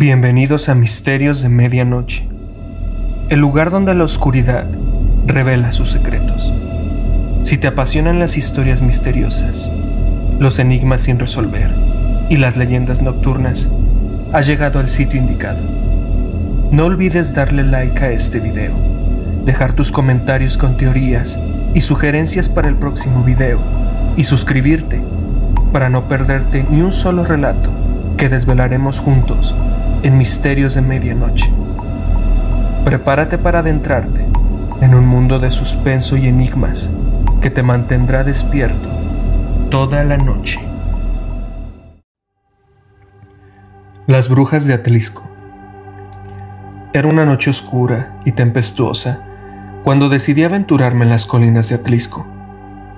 Bienvenidos a Misterios de Medianoche, el lugar donde la oscuridad revela sus secretos. Si te apasionan las historias misteriosas, los enigmas sin resolver y las leyendas nocturnas, has llegado al sitio indicado. No olvides darle like a este video, dejar tus comentarios con teorías y sugerencias para el próximo video y suscribirte para no perderte ni un solo relato que desvelaremos juntos en Misterios de Medianoche. Prepárate para adentrarte en un mundo de suspenso y enigmas que te mantendrá despierto toda la noche. Las brujas de Atlisco. Era una noche oscura y tempestuosa cuando decidí aventurarme en las colinas de Atlisco,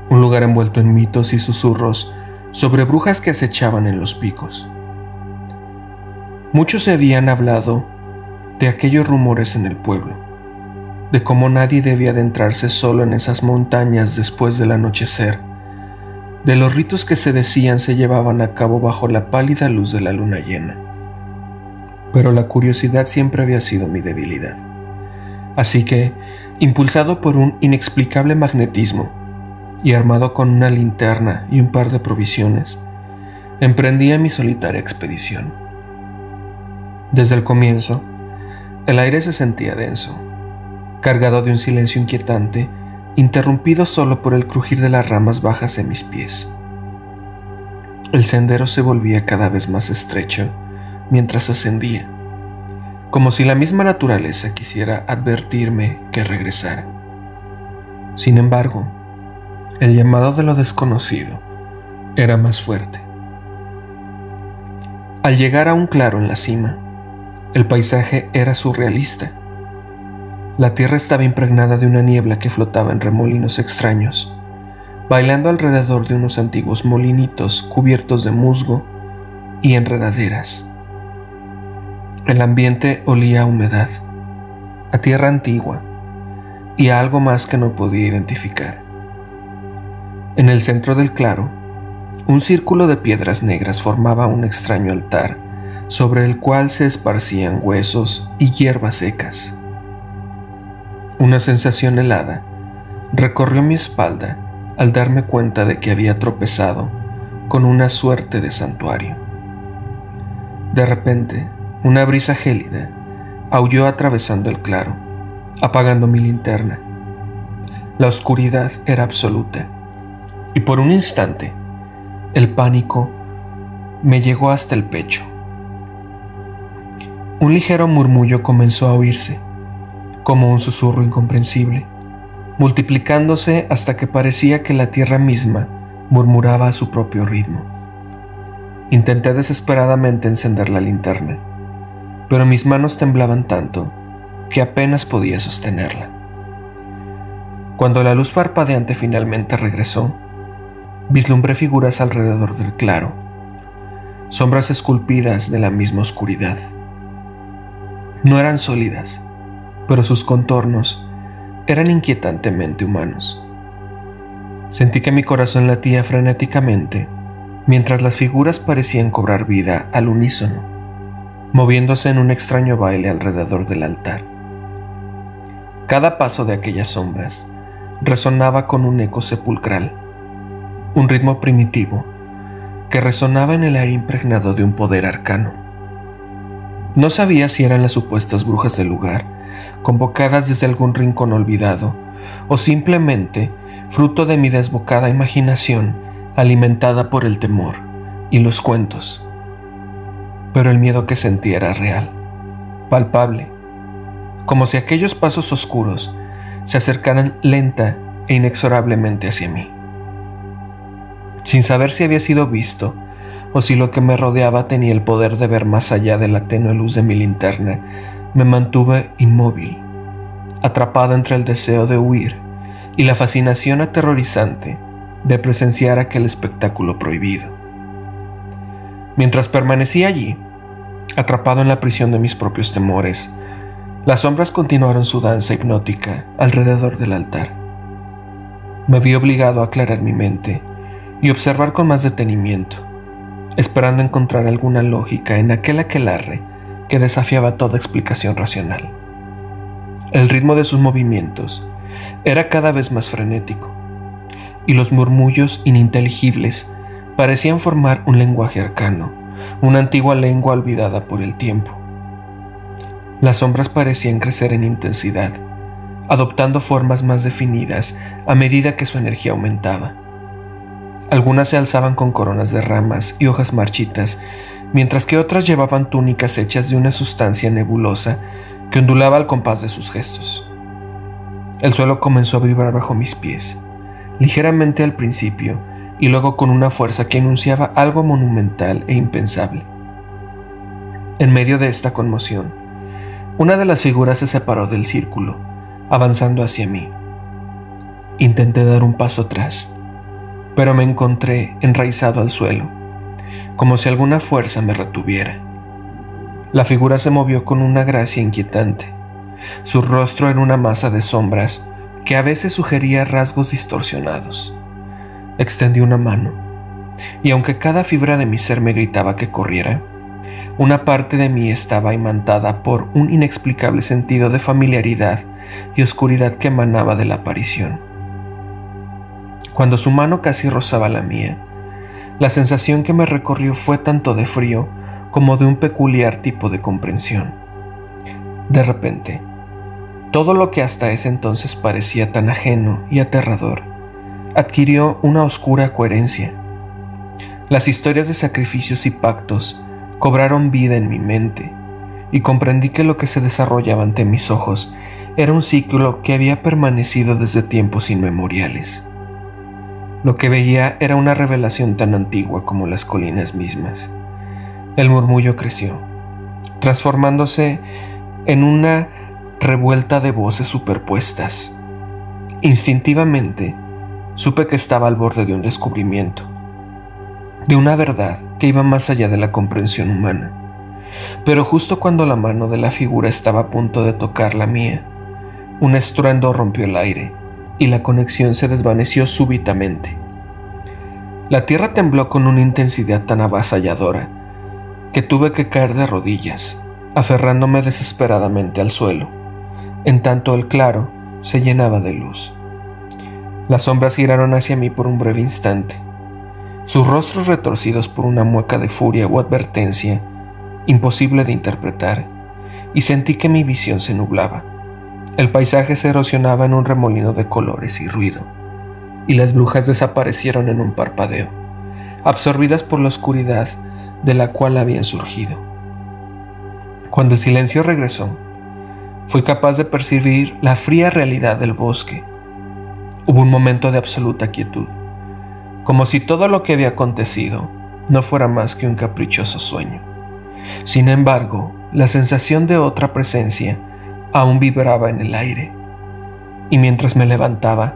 un lugar envuelto en mitos y susurros sobre brujas que acechaban en los picos. Muchos se habían hablado de aquellos rumores en el pueblo, de cómo nadie debía adentrarse solo en esas montañas después del anochecer, de los ritos que se decían se llevaban a cabo bajo la pálida luz de la luna llena. Pero la curiosidad siempre había sido mi debilidad. Así que, impulsado por un inexplicable magnetismo y armado con una linterna y un par de provisiones, emprendí mi solitaria expedición. Desde el comienzo, el aire se sentía denso, cargado de un silencio inquietante, interrumpido solo por el crujir de las ramas bajas de mis pies. El sendero se volvía cada vez más estrecho mientras ascendía, como si la misma naturaleza quisiera advertirme que regresara. Sin embargo, el llamado de lo desconocido era más fuerte. Al llegar a un claro en la cima, el paisaje era surrealista. La tierra estaba impregnada de una niebla que flotaba en remolinos extraños, bailando alrededor de unos antiguos molinitos cubiertos de musgo y enredaderas. El ambiente olía a humedad, a tierra antigua y a algo más que no podía identificar. En el centro del claro, un círculo de piedras negras formaba un extraño altar sobre el cual se esparcían huesos y hierbas secas. Una sensación helada recorrió mi espalda al darme cuenta de que había tropezado con una suerte de santuario. De repente, una brisa gélida aulló atravesando el claro, apagando mi linterna. La oscuridad era absoluta, y por un instante, el pánico me llegó hasta el pecho. Un ligero murmullo comenzó a oírse, como un susurro incomprensible, multiplicándose hasta que parecía que la tierra misma murmuraba a su propio ritmo. Intenté desesperadamente encender la linterna, pero mis manos temblaban tanto que apenas podía sostenerla. Cuando la luz parpadeante finalmente regresó, vislumbré figuras alrededor del claro, sombras esculpidas de la misma oscuridad. No eran sólidas, pero sus contornos eran inquietantemente humanos. Sentí que mi corazón latía frenéticamente, mientras las figuras parecían cobrar vida al unísono, moviéndose en un extraño baile alrededor del altar. Cada paso de aquellas sombras resonaba con un eco sepulcral, un ritmo primitivo que resonaba en el aire impregnado de un poder arcano. No sabía si eran las supuestas brujas del lugar, convocadas desde algún rincón olvidado, o simplemente fruto de mi desbocada imaginación alimentada por el temor y los cuentos. Pero el miedo que sentía era real, palpable, como si aquellos pasos oscuros se acercaran lenta e inexorablemente hacia mí. Sin saber si había sido visto o si lo que me rodeaba tenía el poder de ver más allá de la tenue luz de mi linterna, me mantuve inmóvil, atrapado entre el deseo de huir y la fascinación aterrorizante de presenciar aquel espectáculo prohibido. Mientras permanecía allí, atrapado en la prisión de mis propios temores, las sombras continuaron su danza hipnótica alrededor del altar. Me vi obligado a aclarar mi mente y observar con más detenimiento, esperando encontrar alguna lógica en aquel aquelarre que desafiaba toda explicación racional. El ritmo de sus movimientos era cada vez más frenético, y los murmullos ininteligibles parecían formar un lenguaje arcano, una antigua lengua olvidada por el tiempo. Las sombras parecían crecer en intensidad, adoptando formas más definidas a medida que su energía aumentaba. Algunas se alzaban con coronas de ramas y hojas marchitas, mientras que otras llevaban túnicas hechas de una sustancia nebulosa que ondulaba al compás de sus gestos. El suelo comenzó a vibrar bajo mis pies, ligeramente al principio y luego con una fuerza que anunciaba algo monumental e impensable. En medio de esta conmoción, una de las figuras se separó del círculo, avanzando hacia mí. Intenté dar un paso atrás, pero me encontré enraizado al suelo, como si alguna fuerza me retuviera. La figura se movió con una gracia inquietante. Su rostro era una masa de sombras que a veces sugería rasgos distorsionados. Extendí una mano, y aunque cada fibra de mi ser me gritaba que corriera, una parte de mí estaba imantada por un inexplicable sentido de familiaridad y oscuridad que emanaba de la aparición. Cuando su mano casi rozaba la mía, la sensación que me recorrió fue tanto de frío como de un peculiar tipo de comprensión. De repente, todo lo que hasta ese entonces parecía tan ajeno y aterrador, adquirió una oscura coherencia. Las historias de sacrificios y pactos cobraron vida en mi mente, y comprendí que lo que se desarrollaba ante mis ojos era un ciclo que había permanecido desde tiempos inmemoriales. Lo que veía era una revelación tan antigua como las colinas mismas. El murmullo creció, transformándose en una revuelta de voces superpuestas. Instintivamente, supe que estaba al borde de un descubrimiento, de una verdad que iba más allá de la comprensión humana. Pero justo cuando la mano de la figura estaba a punto de tocar la mía, un estruendo rompió el aire y la conexión se desvaneció súbitamente. La tierra tembló con una intensidad tan avasalladora que tuve que caer de rodillas, aferrándome desesperadamente al suelo, en tanto el claro se llenaba de luz. Las sombras giraron hacia mí por un breve instante, sus rostros retorcidos por una mueca de furia o advertencia imposible de interpretar, y sentí que mi visión se nublaba. El paisaje se erosionaba en un remolino de colores y ruido, y las brujas desaparecieron en un parpadeo, absorbidas por la oscuridad de la cual habían surgido. Cuando el silencio regresó, fui capaz de percibir la fría realidad del bosque. Hubo un momento de absoluta quietud, como si todo lo que había acontecido no fuera más que un caprichoso sueño. Sin embargo, la sensación de otra presencia aún vibraba en el aire, y mientras me levantaba,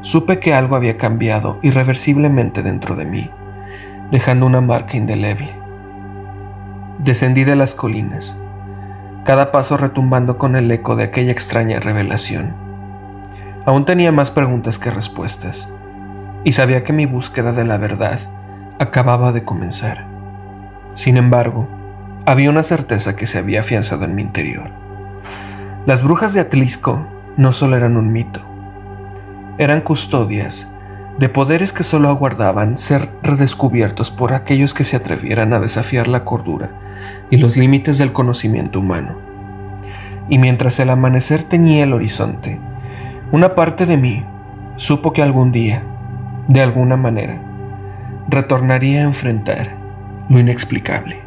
supe que algo había cambiado irreversiblemente dentro de mí, dejando una marca indeleble. Descendí de las colinas, cada paso retumbando con el eco de aquella extraña revelación. Aún tenía más preguntas que respuestas, y sabía que mi búsqueda de la verdad acababa de comenzar. Sin embargo, había una certeza que se había afianzado en mi interior. Las brujas de Atlisco no solo eran un mito, eran custodias de poderes que solo aguardaban ser redescubiertos por aquellos que se atrevieran a desafiar la cordura y los límites del conocimiento humano. Y mientras el amanecer teñía el horizonte, una parte de mí supo que algún día, de alguna manera, retornaría a enfrentar lo inexplicable.